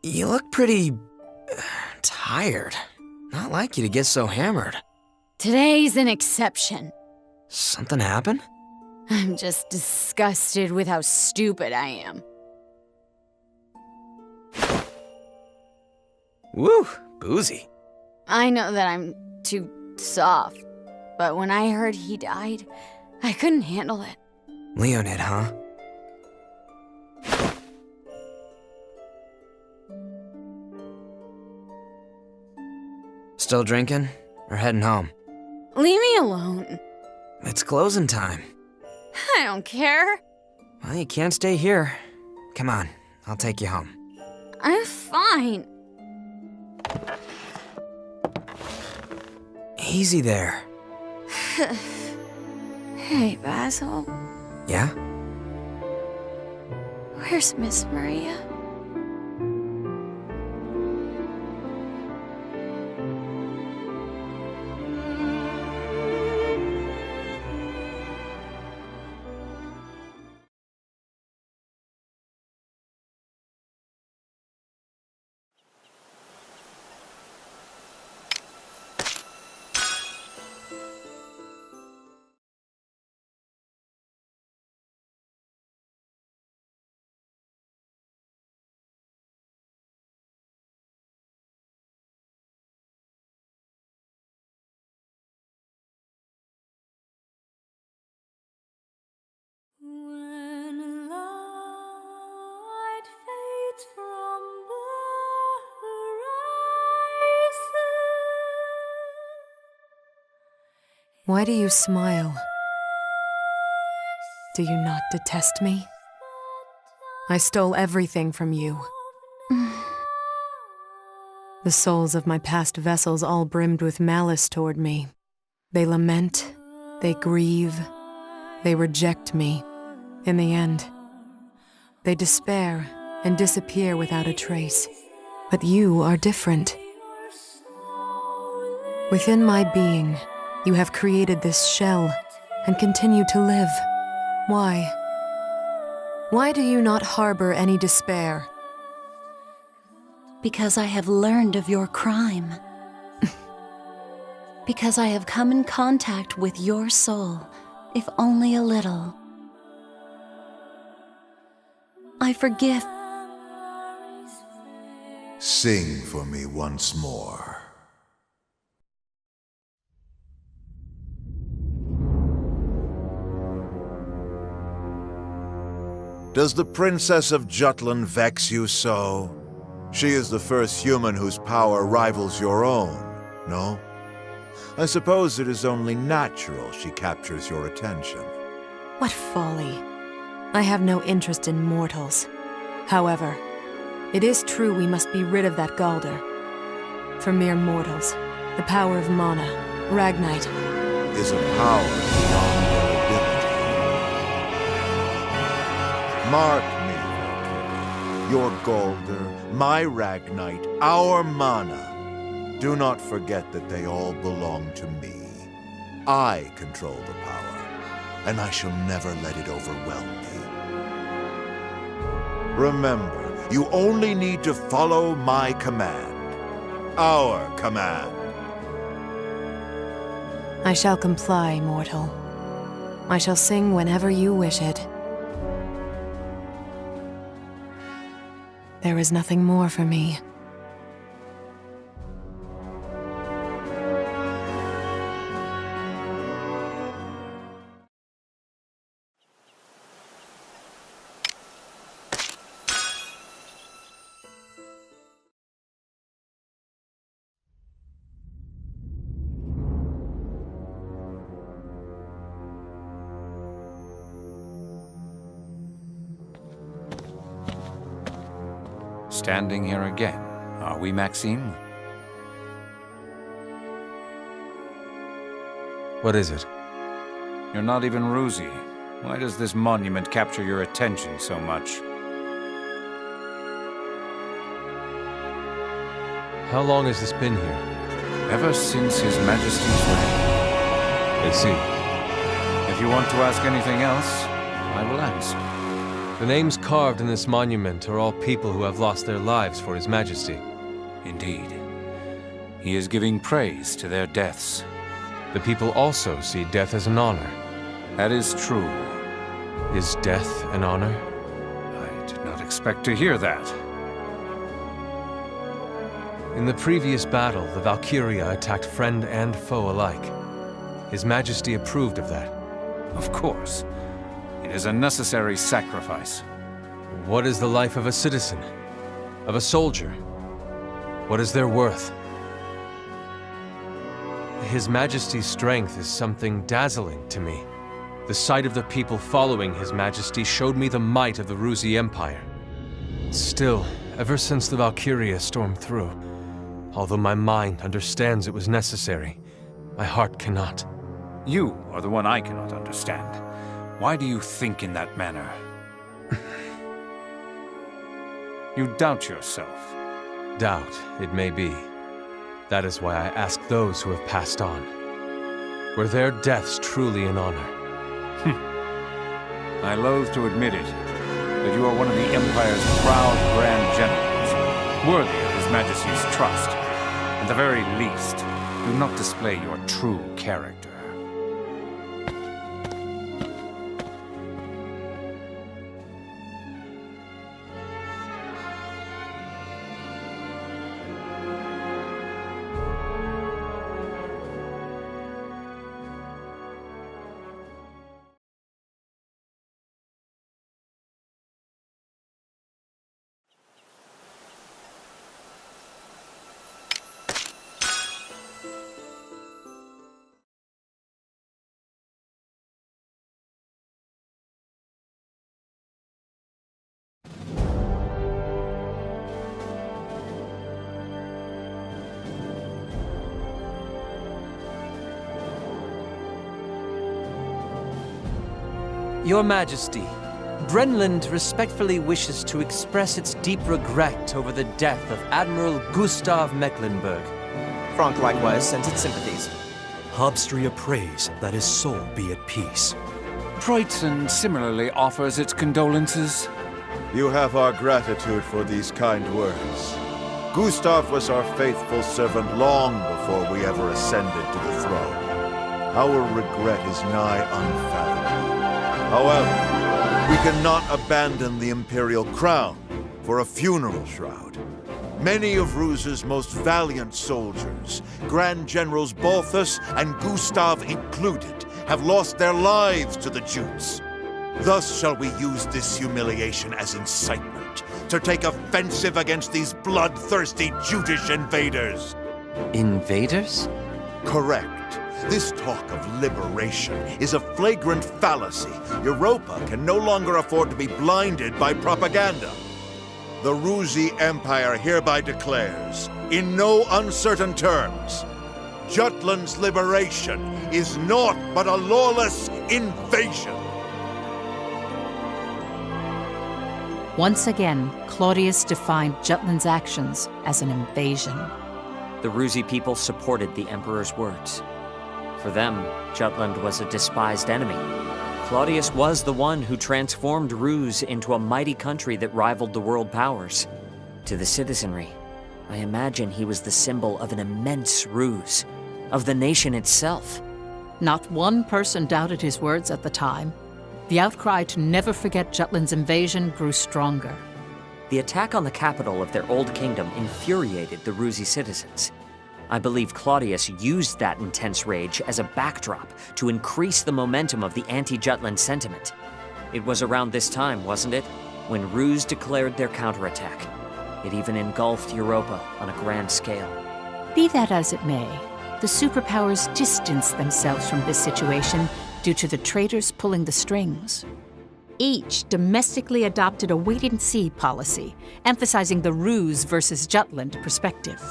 You look pretty... tired. Not like you to get so hammered. Today's an exception. Something happen? I'm just disgusted with how stupid I am. Woo, boozy. I know that I'm too soft, but when I heard he died, I couldn't handle it. Leonid, huh? Still drinking? Or heading home? Leave me alone. It's closing time. I don't care. Well, you can't stay here. Come on, I'll take you home. I'm fine. Easy there. Hey, Basil. Yeah? Where's Miss Maria? When light fades from the horizon. Why do you smile? Do you not detest me? I stole everything from you. The souls of my past vessels all brimmed with malice toward me. They lament, they grieve, they reject me. In the end, they despair and disappear without a trace. But you are different. Within my being, you have created this shell and continue to live. Why? Why do you not harbor any despair? Because I have learned of your crime. Because I have come in contact with your soul, if only a little. I forgive. Sing for me once more. Does the Princess of Jutland vex you so? She is the first human whose power rivals your own, no? I suppose it is only natural she captures your attention. What folly. I have no interest in mortals. However, it is true we must be rid of that Galder. For mere mortals, the power of mana, Ragnite, is a power beyond their ability. Mark me, Valkyria. Your Galder, my Ragnite, our mana. Do not forget that they all belong to me. I control the power, and I shall never let it overwhelm me. Remember, you only need to follow my command. Our command. I shall comply, mortal. I shall sing whenever you wish it. There is nothing more for me. Standing here again, are we, Maxime? What is it? You're not even Ruzi. Why does this monument capture your attention so much? How long has this been here? Ever since His Majesty's reign. I see. If you want to ask anything else, I will answer. The names carved in this monument are all people who have lost their lives for His Majesty. Indeed. He is giving praise to their deaths. The people also see death as an honor. That is true. Is death an honor? I did not expect to hear that. In the previous battle, the Valkyria attacked friend and foe alike. His Majesty approved of that. Of course. It is a necessary sacrifice. What is the life of a citizen? Of a soldier? What is their worth? His Majesty's strength is something dazzling to me. The sight of the people following His Majesty showed me the might of the Ruzi Empire. Still, ever since the Valkyria stormed through, although my mind understands it was necessary, my heart cannot. You are the one I cannot understand. Why do you think in that manner? You doubt yourself. Doubt, it may be. That is why I ask those who have passed on. Were their deaths truly an honor? I loathe to admit it, but you are one of the Empire's proud Grand Generals, worthy of His Majesty's trust. At the very least, do not display your true character. Your Majesty, Brenland respectfully wishes to express its deep regret over the death of Admiral Gustav Mecklenburg. Frank likewise sends its sympathies. Habstria prays that his soul be at peace. Preutzen similarly offers its condolences. You have our gratitude for these kind words. Gustav was our faithful servant long before we ever ascended to the throne. Our regret is nigh unfathomable. However, we cannot abandon the imperial crown for a funeral shroud. Many of Ruz's most valiant soldiers, Grand Generals Balthus and Gustav included, have lost their lives to the Jutes. Thus shall we use this humiliation as incitement to take offensive against these bloodthirsty Jutish invaders. Invaders? Correct. This talk of liberation is a flagrant fallacy. Europa can no longer afford to be blinded by propaganda. The Ruzi Empire hereby declares, in no uncertain terms, Jutland's liberation is naught but a lawless invasion. Once again, Claudius defined Jutland's actions as an invasion. The Ruzi people supported the Emperor's words. For them, Jutland was a despised enemy. Claudius was the one who transformed Rus into a mighty country that rivaled the world powers. To the citizenry, I imagine he was the symbol of an immense Rus, of the nation itself. Not one person doubted his words at the time. The outcry to never forget Jutland's invasion grew stronger. The attack on the capital of their old kingdom infuriated the Ruzi citizens. I believe Claudius used that intense rage as a backdrop to increase the momentum of the anti-Jutland sentiment. It was around this time, wasn't it, when Rus declared their counterattack. It even engulfed Europa on a grand scale. Be that as it may, the superpowers distanced themselves from this situation due to the traitors pulling the strings. Each domestically adopted a wait-and-see policy, emphasizing the Rus versus Jutland perspective.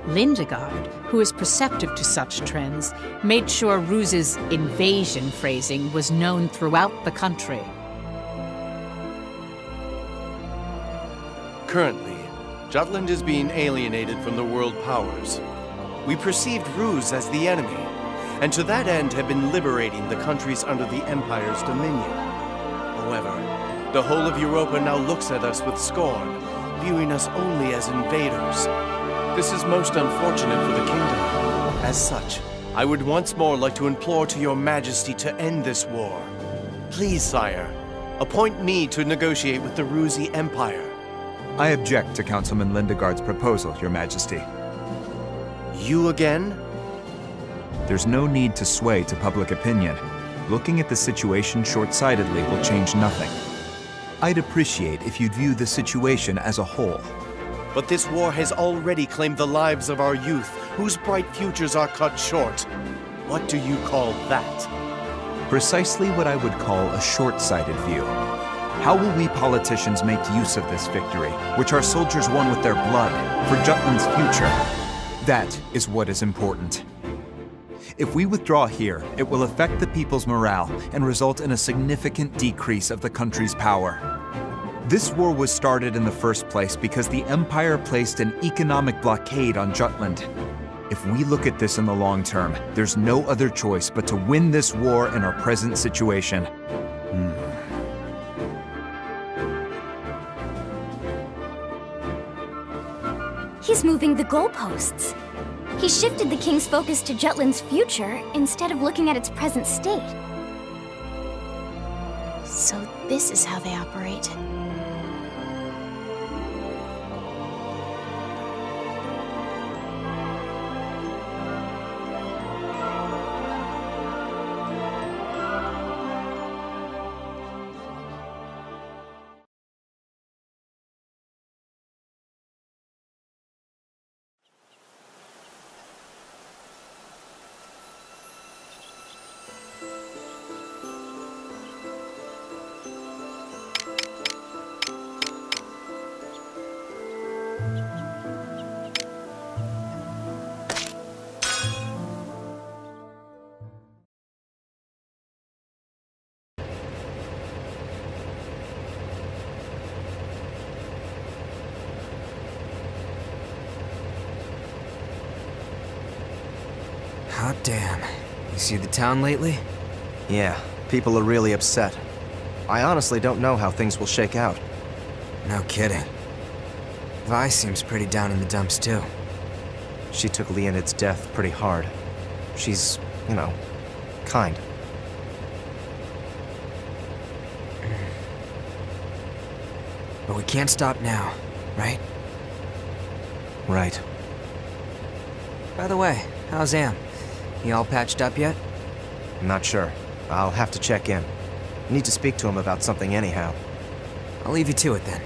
Lindegard, who is perceptive to such trends, made sure Ruse's invasion phrasing was known throughout the country. Currently, Jutland is being alienated from the world powers. We perceived Ruse as the enemy, and to that end have been liberating the countries under the Empire's dominion. However, the whole of Europa now looks at us with scorn, viewing us only as invaders. This is most unfortunate for the kingdom. As such, I would once more like to implore to your majesty to end this war. Please, sire, appoint me to negotiate with the Rusi Empire. I object to Councilman Lindegard's proposal, Your Majesty. You again? There's no need to sway to public opinion. Looking at the situation short-sightedly will change nothing. I'd appreciate if you'd view the situation as a whole. But this war has already claimed the lives of our youth, whose bright futures are cut short. What do you call that? Precisely what I would call a short-sighted view. How will we politicians make use of this victory, which our soldiers won with their blood, for Jutland's future? That is what is important. If we withdraw here, it will affect the people's morale and result in a significant decrease of the country's power. This war was started in the first place because the Empire placed an economic blockade on Jutland. If we look at this in the long term, there's no other choice but to win this war in our present situation. He's moving the goalposts. He shifted the king's focus to Jutland's future instead of looking at its present state. So this is how they operate. Hot damn. You see the town lately? Yeah, people are really upset. I honestly don't know how things will shake out. No kidding. Vi seems pretty down in the dumps too. She took Leonid's death pretty hard. She's, you know, kind. But we can't stop now, right? Right. By the way, how's Am? He all patched up yet? Not sure. I'll have to check in. Need to speak to him about something anyhow. I'll leave you to it then.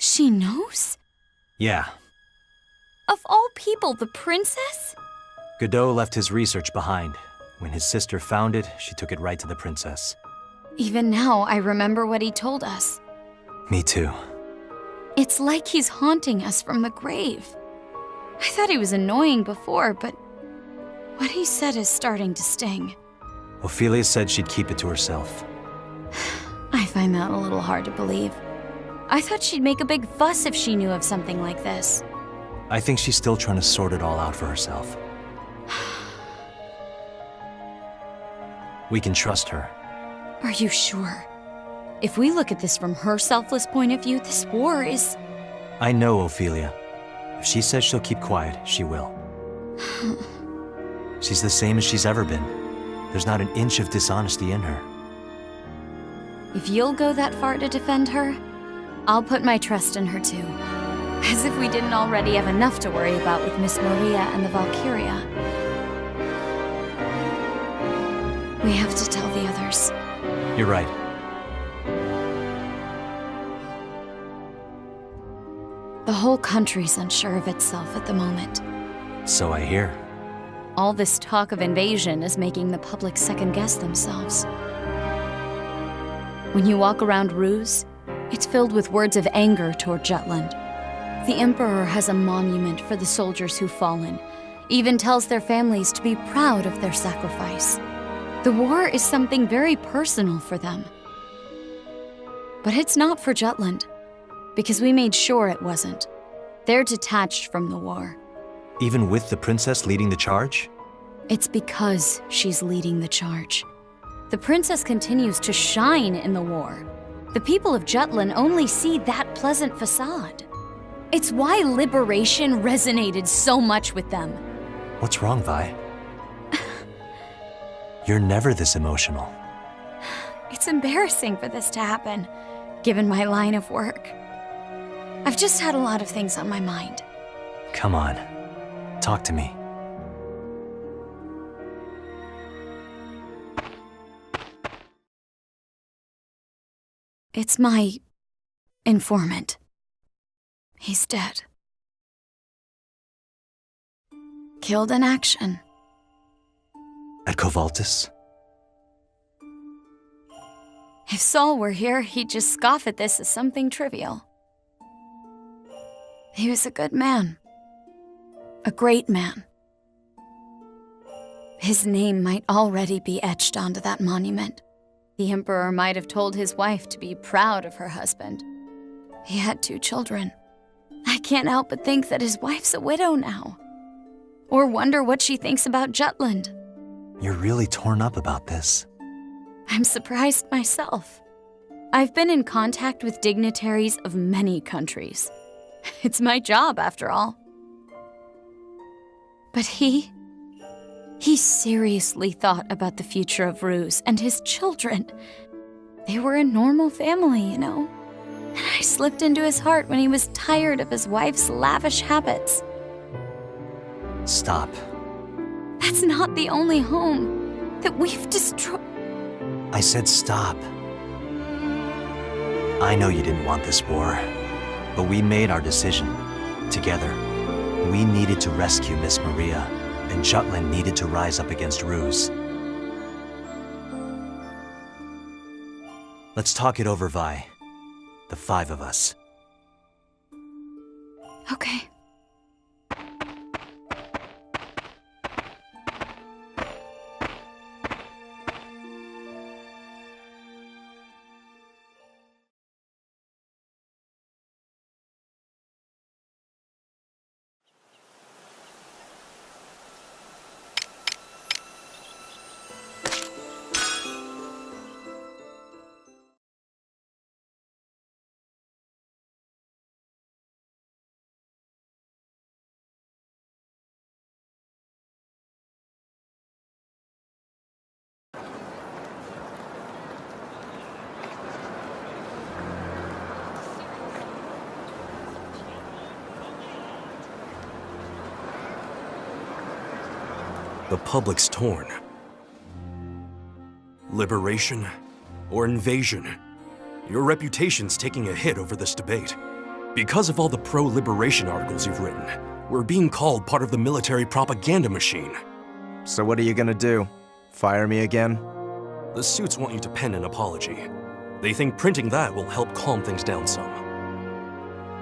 She knows? Yeah. Of all people, the princess? Godot left his research behind. When his sister found it, she took it right to the princess. Even now, I remember what he told us. Me too. It's like he's haunting us from the grave. I thought he was annoying before, but what he said is starting to sting. Ophelia said she'd keep it to herself. I find that a little hard to believe. I thought she'd make a big fuss if she knew of something like this. I think she's still trying to sort it all out for herself. We can trust her. Are you sure? If we look at this from her selfless point of view, this war is... I know Ophelia. If she says she'll keep quiet, she will. She's the same as she's ever been. There's not an inch of dishonesty in her. If you'll go that far to defend her, I'll put my trust in her too. As if we didn't already have enough to worry about with Miss Maria and the Valkyria. We have to tell the others. You're right. The whole country's unsure of itself at the moment. So I hear. All this talk of invasion is making the public second-guess themselves. When you walk around Ruse, it's filled with words of anger toward Jutland. The Emperor has a monument for the soldiers who've fallen, even tells their families to be proud of their sacrifice. The war is something very personal for them. But it's not for Jutland, because we made sure it wasn't. They're detached from the war. Even with the princess leading the charge? It's because she's leading the charge. The princess continues to shine in the war. The people of Jutland only see that pleasant facade. It's why liberation resonated so much with them. What's wrong, Vi? You're never this emotional. It's embarrassing for this to happen, given my line of work. I've just had a lot of things on my mind. Come on, talk to me. It's my informant. He's dead. Killed in action. At Kovaltis? If Saul were here, he'd just scoff at this as something trivial. He was a good man. A great man. His name might already be etched onto that monument. The Emperor might have told his wife to be proud of her husband. He had 2 children. I can't help but think that his wife's a widow now. Or wonder what she thinks about Jutland. You're really torn up about this. I'm surprised myself. I've been in contact with dignitaries of many countries. It's my job, after all. But he seriously thought about the future of Ruse and his children. They were a normal family, you know. And I slipped into his heart when he was tired of his wife's lavish habits. Stop. That's not the only home that we've destroyed. I said stop. I know you didn't want this war, but we made our decision. Together, we needed to rescue Miss Maria, and Jutland needed to rise up against Ruse. Let's talk it over, Vi. The 5 of us. Okay. The public's torn. Liberation or invasion? Your reputation's taking a hit over this debate. Because of all the pro-liberation articles you've written, we're being called part of the military propaganda machine. So what are you gonna do? Fire me again? The suits want you to pen an apology. They think printing that will help calm things down some.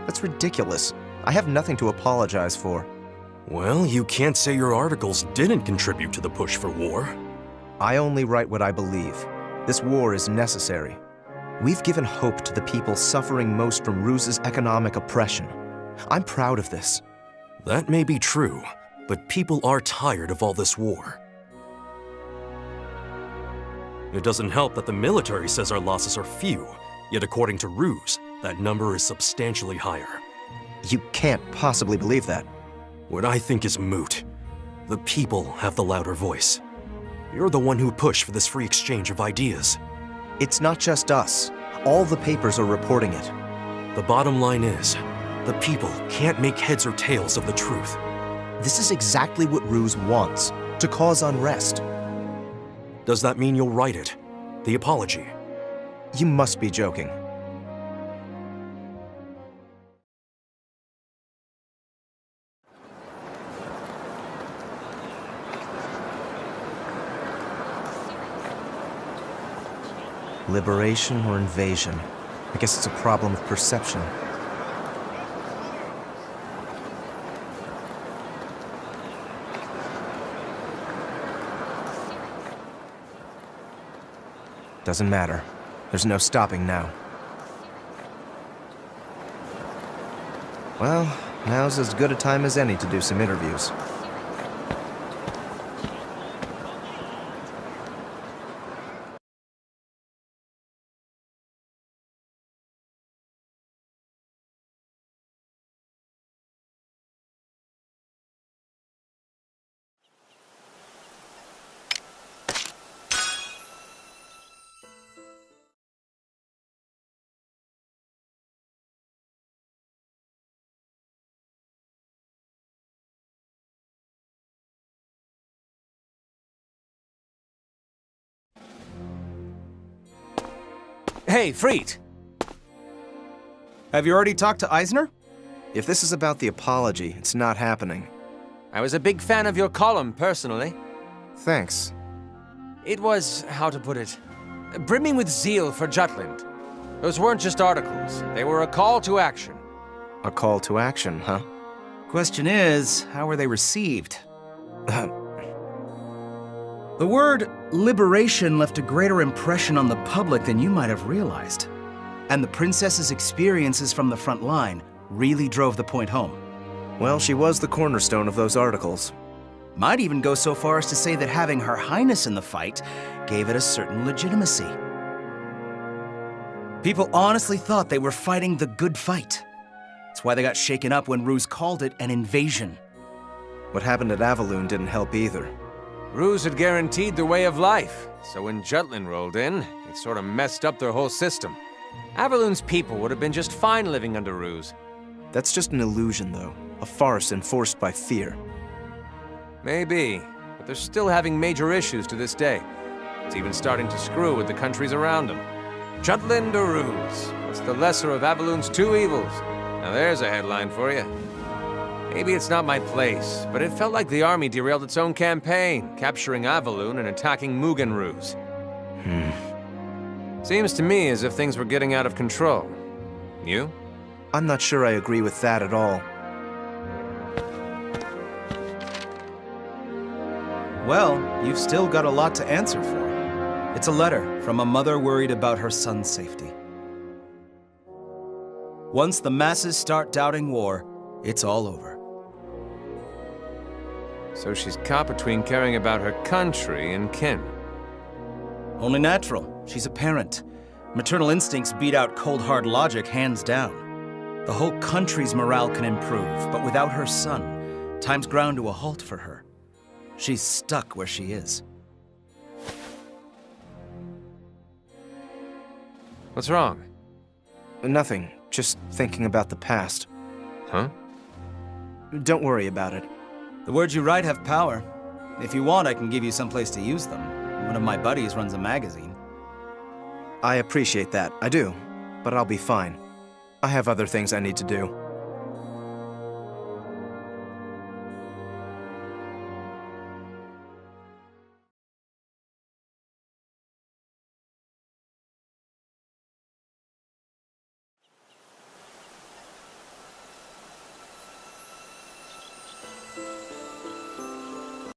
That's ridiculous. I have nothing to apologize for. Well, you can't say your articles didn't contribute to the push for war. I only write what I believe. This war is necessary. We've given hope to the people suffering most from Ruse's economic oppression. I'm proud of this. That may be true, but people are tired of all this war. It doesn't help that the military says our losses are few, yet according to Ruse, that number is substantially higher. You can't possibly believe that. What I think is moot. The people have the louder voice. You're the one who pushed for this free exchange of ideas. It's not just us. All the papers are reporting it. The bottom line is, the people can't make heads or tails of the truth. This is exactly what Ruse wants, to cause unrest. Does that mean you'll write it? The apology? You must be joking. Liberation or invasion? I guess it's a problem of perception. Doesn't matter. There's no stopping now. Well, now's as good a time as any to do some interviews. Hey, Freet! Have you already talked to Eisner? If this is about the apology, it's not happening. I was a big fan of your column, personally. Thanks. It was, how to put it, brimming with zeal for Jutland. Those weren't just articles, they were a call to action. A call to action, huh? Question is, how were they received? The word liberation left a greater impression on the public than you might have realized. And the princess's experiences from the front line really drove the point home. Well, she was the cornerstone of those articles. Might even go so far as to say that having Her Highness in the fight gave it a certain legitimacy. People honestly thought they were fighting the good fight. That's why they got shaken up when Ruse called it an invasion. What happened at Avaloon didn't help either. Ruse had guaranteed their way of life, so when Jutland rolled in, it sort of messed up their whole system. Avaloon's people would have been just fine living under Ruse. That's just an illusion, though. A farce enforced by fear. Maybe, but they're still having major issues to this day. It's even starting to screw with the countries around them. Jutland or Ruse? What's the lesser of Avaloon's two evils? Now there's a headline for you. Maybe it's not my place, but it felt like the army derailed its own campaign, capturing Avaloon and attacking Mugen Ruse. Seems to me as if things were getting out of control. You? I'm not sure I agree with that at all. Well, you've still got a lot to answer for. It's a letter from a mother worried about her son's safety. Once the masses start doubting war, it's all over. So she's caught between caring about her country and kin. Only natural. She's a parent. Maternal instincts beat out cold hard logic hands down. The whole country's morale can improve, but without her son, time's ground to a halt for her. She's stuck where she is. What's wrong? Nothing. Just thinking about the past. Huh? Don't worry about it. The words you write have power. If you want, I can give you some place to use them. One of my buddies runs a magazine. I appreciate that, I do. But I'll be fine. I have other things I need to do.